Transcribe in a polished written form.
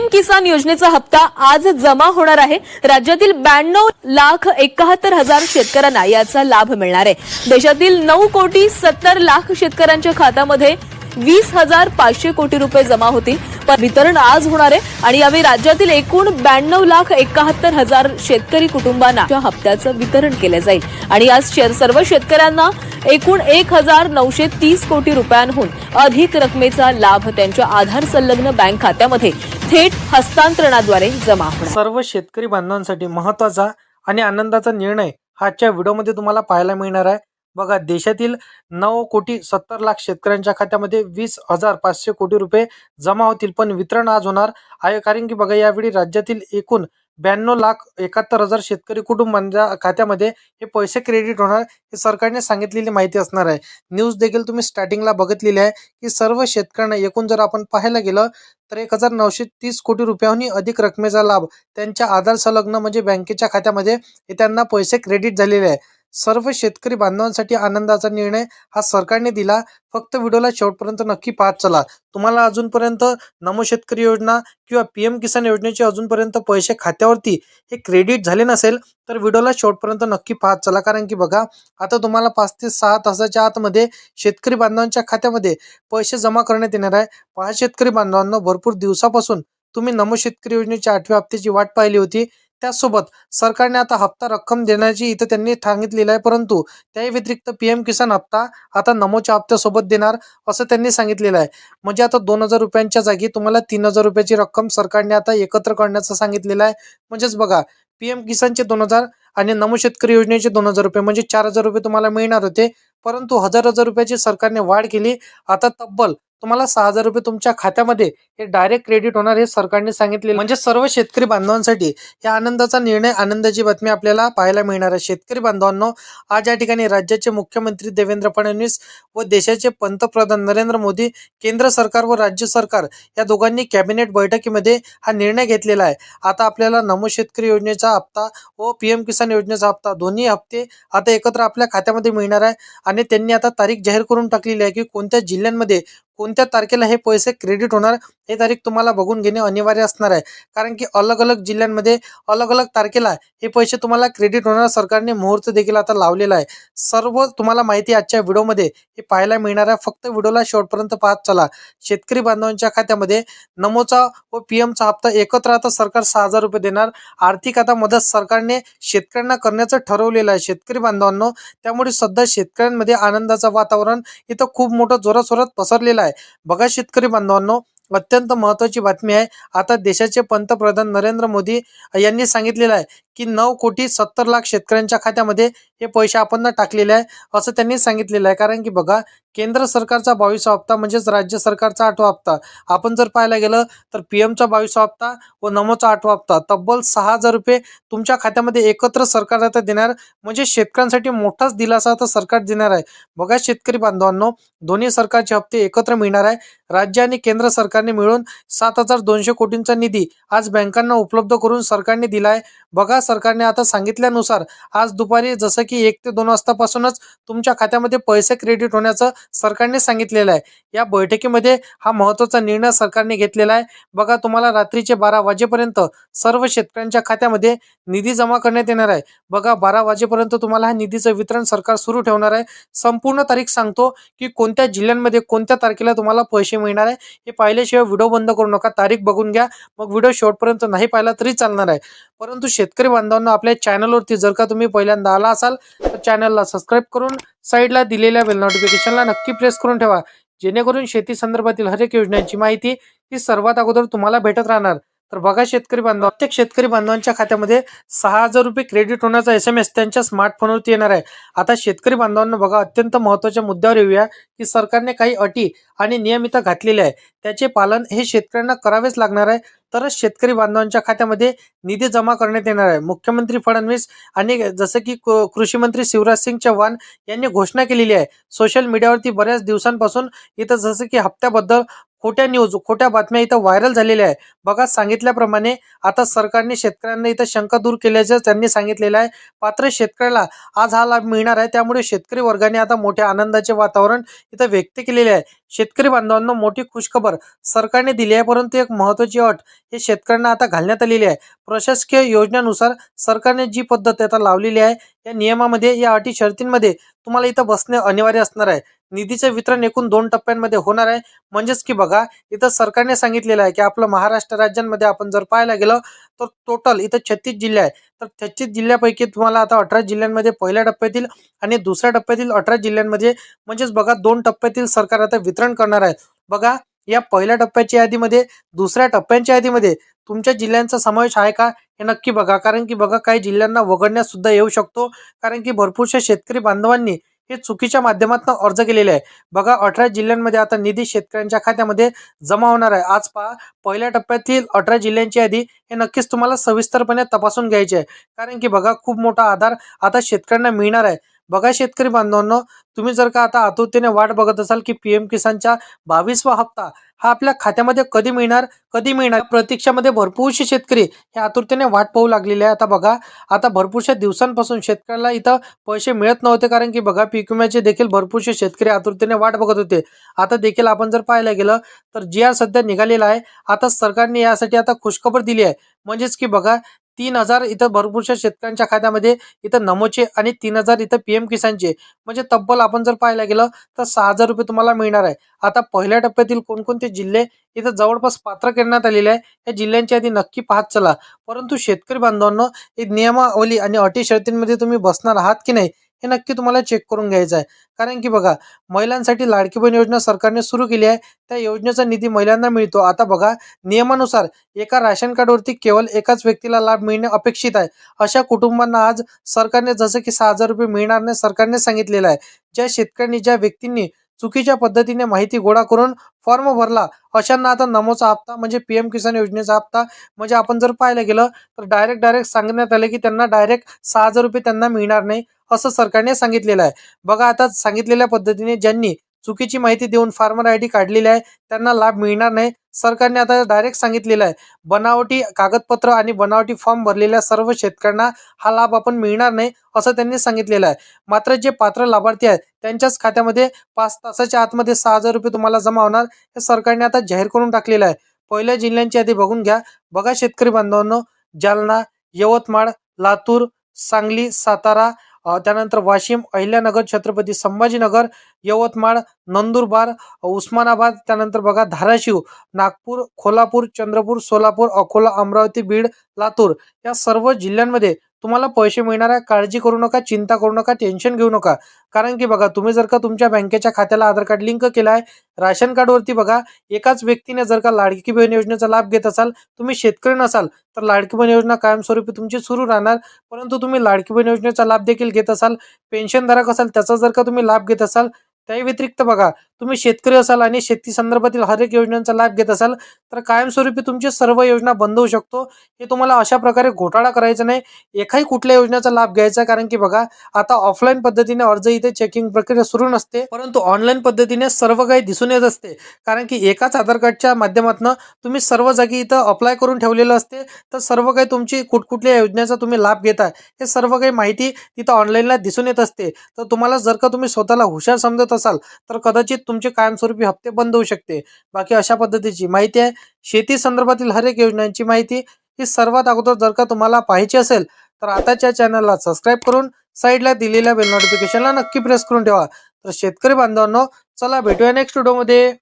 PM किसान योजनेचा हप्ता आज जमा होणार आहे। राज्यातील 92,71,000 शेतकऱ्यांना याचा लाभ मिळणार आहे। देशातील 9,70,00,000 शेतकऱ्यांच्या खात्यामध्ये 20,500 कोटी रुपये जमा होतील। पण वितरण आज होणार आहे आणि यावेळी राज्यातील एकूण 92,71,000 शेतकरी कुटुंबांना हप्त्याचं वितरण केलं जाईल आणि आज सर्व शेतकऱ्यांना एकूण 1,930 कोटी रुपयांहून अधिक रकमेचा लाभ त्यांच्या आधार संलग्न बँक खात्यामध्ये थेट हस्तांतरणाद्वारे जमा होणार। सर्व शेतकरी बांधवांसाठी महत्त्वाचा आणि आनंदाचा निर्णय हा आजच्या व्हिडिओमध्ये तुम्हाला पाहायला मिळणार आहे। बघा, देशातील 9,70,00,000 शेतकऱ्यांच्या खात्यामध्ये 20,500 कोटी रुपये जमा होतील, पण वितरण आज होणार आहे। कारण की बघा, यावेळी राज्यातील एकूण 92,71,000 शेतकरी कुटुंबांच्या खात्यामध्ये हे पैसे क्रेडिट होणार, हे सरकारने सांगितलेली माहिती असणार आहे। न्यूज देखील तुम्ही स्टार्टिंगला बघितलेली आहे की सर्व शेतकऱ्यांना एकूण जर आपण पाहायला गेलं तर 1,930 कोटी रुपयांहून अधिक रकमेचा लाभ त्यांच्या आधार संलग्न म्हणजे बँकेच्या खात्यामध्ये हे त्यांना पैसे क्रेडिट झालेले आहे। सर्व शेतकरी बांधवांसाठी आनंदाचा निर्णय हा सरकारने दिला। फक्त व्हिडिओला शेवटपर्यंत नक्की पाहत चला। तुम्हाला अजूनपर्यंत नमो शेतकरी योजना किंवा पीएम किसान योजनेचे अजूनपर्यंत पैसे खात्यावरती हे क्रेडिट झाले नसेल तर व्हिडिओला शेवटपर्यंत नक्की पाहत चला। कारण की बघा, आता तुम्हाला 5 ते 6 तासाच्या आतमध्ये शेतकरी बांधवांच्या खात्यामध्ये पैसे जमा करण्यात येणार आहे। पहा शेतकरी बांधवांना, भरपूर दिवसापासून तुम्ही नमो शेतकरी योजनेच्या 8व्या हप्त्याची वाट पाहिली होती। त्यासोबत सरकारने आता हप्ता रक्कम देण्याची इथं त्यांनी सांगितलेलं आहे, परंतु त्या व्यतिरिक्त पीएम किसान हप्ता आता नमोच्या हप्त्यासोबत देणार असं त्यांनी सांगितलेलं आहे। म्हणजे आता 2,000 रुपयांच्या जागी तुम्हाला 3,000 रुपयाची रक्कम सरकारने आता एकत्र करण्याचं सांगितलेलं आहे। म्हणजेच बघा, पीएम किसानचे 2,000 आणि नमो शेतकरी योजनेचे 2,000 रुपये म्हणजे 4,000 रुपये तुम्हाला मिळणार होते, परंतु 1,000 रुपयाची सरकारने वाढ केली। आता तब्बल तुम्हाला 6,000 रुपये तुमच्या खात्यामध्ये हे डायरेक्ट क्रेडिट होणार, हे सरकारने सांगितले। म्हणजे सर्व शेतकरी बांधवांसाठी या आनंदाचा निर्णय, आनंदाची बातमी आपल्याला पाहायला मिळणार आहे। शेतकरी बांधवांनो, आज या ठिकाणी राज्याचे मुख्यमंत्री देवेंद्र फडणवीस व देशाचे पंतप्रधान नरेंद्र मोदी, केंद्र सरकार व राज्य सरकार या दोघांनी कॅबिनेट बैठकीमध्ये हा निर्णय घेतलेला आहे। आता आपल्याला नमो शेतकरी योजनेचा हप्ता व पीएम किसान योजनेचा हप्ता दोन्ही हप्ते आता एकत्र आपल्या खात्यामध्ये मिळणार आहे आणि त्यांनी आता तारीख जाहीर करून टाकलेली आहे की कोणत्या जिल्ह्यांमध्ये कोणत्या तारखेला हे पैसे क्रेडिट होणार, हे तारीख तुम्हाला बघून घेणे अनिवार्य असणार आहे। कारण की अलग अलग जिल्ह्यांमध्ये अलग अलग तारखेला हे पैसे तुम्हाला क्रेडिट होणार, सरकारने मुहूर्त देखील आता लावलेला आहे। सर्व तुम्हाला माहिती आजच्या व्हिडिओमध्ये हे पाहायला मिळणार आहे। फक्त व्हिडिओला शेवटपर्यंत पाहत चला। शेतकरी बांधवांच्या खात्यामध्ये नमोचा व पीएमचा हप्ता एकत्र आता सरकार 6,000 रुपये देणार। आर्थिक आता मदत सरकारने शेतकऱ्यांना करण्याचं ठरवलेलं आहे शेतकरी बांधवांनो। त्यामुळे सध्या शेतकऱ्यांमध्ये आनंदाचं वातावरण इथं खूप मोठं जोराशोरात पसरलेलं आहे। बघा शेतकरी बांधवांनो, अत्यंत महत्त्वाची बातमी आहे। आता देशाचे पंतप्रधान नरेंद्र मोदी यांनी सांगितलेलं आहे की 9,70,00,000 शेतकऱ्यांच्या खात्यामध्ये हे पैसे आपण टाकलेले आहे असं त्यांनी सांगितलेलं आहे। कारण की बघा, केंद्र सरकारचा 22वा हप्ता म्हणजेच राज्य सरकारचा 8वा हप्ता आपण जर पाहायला गेलं तर पीएमचा 22वा हप्ता व नमोचा 8वा हप्ता तब्बल 6,000 रुपये तुमच्या खात्यामध्ये एकत्र सरकार आता देणार। म्हणजे शेतकऱ्यांसाठी मोठाच दिलासा आता सरकार देणार आहे। बघा शेतकरी बांधवांनो, दोन्ही सरकारचे हप्ते एकत्र मिळणार आहे। राज्य आणि केंद्र सरकारने मिळून 7,200 कोटींचा निधी आज बँकांना उपलब्ध करून सरकारने दिला आहे। बघा, सरकारने आता सांगितल्यानुसार आज दुपारी जसं की 1 ते 2 वाजतापासूनच तुमच्या खात्यामध्ये पैसे क्रेडिट होण्याचं सरकारने सांगितलेलं आहे। या बैठकीमध्ये हा महत्त्वाचा निर्णय सरकारने घेतलेला आहे। बघा, तुम्हाला रात्रीचे 12 वाजेपर्यंत सर्व शेतकऱ्यांच्या खात्यामध्ये निधी जमा करण्यात येणार आहे। बघा, 12 वाजेपर्यंत तुम्हाला हा निधीचं वितरण सरकार सुरू ठेवणार आहे। संपूर्ण तारीख सांगतो की कोणत्या जिल्ह्यांमध्ये कोणत्या तारखेला तुम्हाला पैसे मिळणार आहे, हे पाहिल्याशिवाय व्हिडिओ बंद करू नका। तारीख बघून घ्या, मग व्हिडिओ शेवटपर्यंत नाही पाहिला तरी चालणार आहे। परंतु शेतकरी बांधवांना, आपल्या चॅनलवरती जर का तुम्ही पहिल्यांदा आला असाल तर चॅनलला सबस्क्राईब करून साईडला दिलेल्या बेल नोटिफिकेशनला नक्की प्रेस करून ठेवा, जेणेकरून शेती संदर्भातील हर एक योजनांची माहिती ही सर्वात अगोदर तुम्हाला भेटत राहणार। तर बघा शेतकरी बांधव, प्रत्येक शेतकरी बांधवांच्या खात्यामध्ये 6,000 रुपये क्रेडिट होण्याचा SMS त्यांच्या स्मार्टफोनवरती येणार आहे। आता शेतकरी बांधवांना बघा, अत्यंत महत्त्वाच्या मुद्द्यावर येऊया की सरकारने काही अटी आणि नियम इथं घातलेले आहे, त्याचे पालन हे शेतकऱ्यांना करावेच लागणार आहे, तरच शेतकरी बांधवांच्या खात्यामध्ये निधी जमा करण्यात येणार आहे। मुख्यमंत्री फडणवीस आणि जसं की कृषी मंत्री शिवराज सिंग चौहान यांनी घोषणा केलेली आहे। सोशल मीडियावरती बऱ्याच दिवसांपासून इथं जसं की हप्त्याबद्दल खोट्या न्यूज, खोट्या बातम्या इथं व्हायरल झालेल्या आहे। बघा, सांगितल्याप्रमाणे आता सरकारने शेतकऱ्यांना इथं शंका दूर केल्याचं त्यांनी सांगितलेलं आहे। पात्र शेतकऱ्याला आज हा लाभ मिळणार आहे, त्यामुळे शेतकरी वर्गाने आता मोठ्या आनंदाचे वातावरण इथं व्यक्त केलेले आहे। शेतकरी बांधवांना मोठी खुशखबर सरकारने दिली आहे, परंतु एक महत्त्वाची अट हे शेतकऱ्यांना आता घालण्यात आलेली आहे. प्रशासकीय योजनेनुसार सरकारने जी पद्धत आता लावलेली आहे, या नियमामध्ये या अटी शर्तींमध्ये तुम्हाला इथं बसणे अनिवार्य असणार आहे. निधीचे वितरण एकूण 2 टप्प्यांमध्ये होणार आहे. म्हणजेच की बघा, इथं सरकारने सांगितलेलं आहे की आपलं महाराष्ट्र राज्यांमध्ये आपण जर पाहायला गेलं तर टोटल इथं 36 जिल्हे आहे. तर 36 जिल्ह्यापैकी तुम्हाला आता 18 जिल्ह्यांमध्ये पहिल्या टप्प्यातील आणि दुसऱ्या टप्प्यातील 18 जिल्ह्यांमध्ये म्हणजेच बघा 2 टप्प्यातील सरकार आता वितरण करणार आहे. बघा, या पहिल्या टप्प्याच्या यादीमध्ये, दुसऱ्या टप्प्यांच्या यादीमध्ये तुमच्या जिल्ह्यांचा समावेश आहे का हे नक्की बघा. कारण की बघा, काही जिल्ह्यांना वगळण्यात सुद्धा येऊ शकतो. कारण की भरपूरशा शेतकरी बांधवांनी हे चुकीच्या माध्यमातून अर्ज केलेले आहे. बघा, 18 जिल्ह्यांमध्ये आता निधी शेतकऱ्यांच्या खात्यामध्ये जमा होणार आहे. आज पहा, पहिल्या टप्प्यातील 18 जिल्ह्यांची यादी हे नक्कीच तुम्हाला सविस्तरपणे तपासून घ्यायची आहे. कारण की बघा, खूप मोठा आधार आता शेतकऱ्यांना मिळणार आहे. बघा शेतकरी बांधवांनो, तुम्ही जर का आता आतुरतेने वाट बघत असाल की पीएम किसानचा 22वा हप्ता हा आपल्या खात्यामध्ये कधी मिळणार प्रतीक्षामध्ये भरपूरसे शेतकरी हे आतुरतेने वाट पाहू लागलेले आहे. आता बघा, आता भरपूरशा दिवसांपासून शेतकऱ्याला इथं पैसे मिळत नव्हते. कारण की बघा, पीक विम्याचे देखील भरपूरसे शेतकरी आतुरतेने वाट बघत होते. आता देखील आपण जर पाहायला गेलं तर जी आर सध्या निघालेला आहे. आता सरकारने यासाठी आता खुशखबर दिली आहे. म्हणजेच की बघा, 3,000 इथं भरपूरशा शेतकऱ्यांच्या खात्यामध्ये इथं नमोचे आणि 3,000 इथं पीएम किसानचे, म्हणजे तब्बल आपण जर पाहायला गेलं तर 6,000 रुपये तुम्हाला मिळणार आहे. आता पहिल्या टप्प्यातील कोणकोणते जिल्हे इथं जवळपास पात्र करण्यात आलेले आहे, या जिल्ह्यांची यादी नक्की पाहत चला. परंतु शेतकरी बांधवांनो, एक नियमावली आणि अटी शर्तींमध्ये तुम्ही बसणार आहात की नाही हे नक्की तुम्हाला चेक करून घ्यायचं आहे. कारण की बघा, महिलांसाठी लाडकी बहीण योजना सरकारने सुरू केली आहे. त्या योजनेचा निधी महिलांना मिळतो. आता बघा, नियमानुसार एका राशन कार्डवरती केवळ एकाच व्यक्तीला लाभ मिळणे अपेक्षित आहे. अशा कुटुंबांना आज सरकारने जसं की 6,000 रुपये मिळणार नाही सरकारने सांगितलेलं आहे. ज्या व्यक्तींनी चुकीच्या पद्धतीने माहिती गोळा करून फॉर्म भरला, अशांना आता नमोचा हप्ता म्हणजे पीएम किसान योजनेचा हप्ता, म्हणजे आपण जर पाहायला गेलं तर डायरेक्ट सांगण्यात आलं की त्यांना डायरेक्ट 6,000 रुपये त्यांना मिळणार नाही, असं सरकारने सांगितलेलं आहे. बघा, आता सांगितलेल्या पद्धतीने ज्यांनी चुकीची माहिती देऊन फार्मर आयडी काढलेली आहे त्यांना लाभ मिळणार नाही. सरकारने आता डायरेक्ट सांगितलेलं आहे, बनावटी कागदपत्र आणि बनावटी फॉर्म भरलेल्या सर्व शेतकऱ्यांना हा लाभ आपण मिळणार नाही, असं त्यांनी सांगितलेलं आहे. मात्र जे पात्र लाभार्थी आहेत त्यांच्याच खात्यामध्ये 5 तासाच्या आतमध्ये 6,000 रुपये तुम्हाला जमा होणार, हे सरकारने आता जाहीर करून टाकलेलं आहे. पहिल्या जिल्ह्यांची यादी बघून घ्या. बघा शेतकरी बांधवांनो, जालना, यवतमाळ, लातूर, सांगली, सातारा, त्यानंतर वाशिम, अहिल्यानगर, छत्रपती संभाजीनगर, यवतमाळ, नंदुरबार, उस्मानाबाद, त्यानंतर बघा धाराशिव, नागपूर, कोल्हापूर, चंद्रपूर, सोलापूर, अकोला, अमरावती, बीड, लातूर या सर्व जिल्ह्यांमध्ये तुम्हाला पैसे मिळणार आहे. काळजी करू नका, चिंता करू नका, टेन्शन घेऊ नका. कारण की बघा, तुम्ही जर का तुमच्या बँकेच्या खात्याला आधार कार्ड लिंक केलं आहे, राशन कार्डवरती बघा एकाच व्यक्तीने जर का लाडकी बहीण योजनेचा लाभ घेत असाल, तुम्ही शेतकरी नसाल तर लाडकी बहीण योजना कायमस्वरूपी तुमची सुरू राहणार. परंतु तुम्ही लाडकी बहीण योजनेचा लाभ देखील घेत असाल, पेन्शनधारक असाल, त्याचा जर का तुम्ही लाभ घेत असाल, त्या व्यतिरिक्त बघा तुम्ही शेतकरी असाल आणि शेती संदर्भातील हर एक योजनांचा लाभ घेत असाल तर कायमस्वरूपी तुमची सर्व योजना बंद होऊ शकतो. हे तुम्हाला अशा प्रकारे घोटाळा करायचा नाही, एकाही कुठल्या योजनेचा लाभ घ्यायचा. कारण की बघा, आता ऑफलाईन पद्धतीने अर्ज इथे चेकिंग प्रक्रिया सुरू नसते, परंतु ऑनलाईन पद्धतीने सर्व काही दिसून येत असते. कारण की एकाच आधार कार्डच्या माध्यमातून तुम्ही सर्व जागी इथं अप्लाय करून ठेवलेलं असते. तर सर्व काही तुमची कुठकुठल्या योजनेचा तुम्ही लाभ घेताय हे सर्व काही माहिती तिथं ऑनलाईनला दिसून येत असते. तर तुम्हाला जर का तुम्ही स्वतःला हुशार समजत असाल तर कदाचित तुमचे कायमस्वरूपी हप्ते बंद होऊ शकते. बाकी अशा पद्धतीची माहिती आहे. शेती संदर्भातील हर एक योजनांची माहिती ही सर्वात अगोदर जर का तुम्हाला पाहायची असेल तर आताच्या चॅनलला सबस्क्राईब करून साईडला दिलेल्या बेल नोटिफिकेशनला नक्की प्रेस करून ठेवा. तर शेतकरी बांधवांनो, चला भेटूया नेक्स्ट व्हिडिओमध्ये.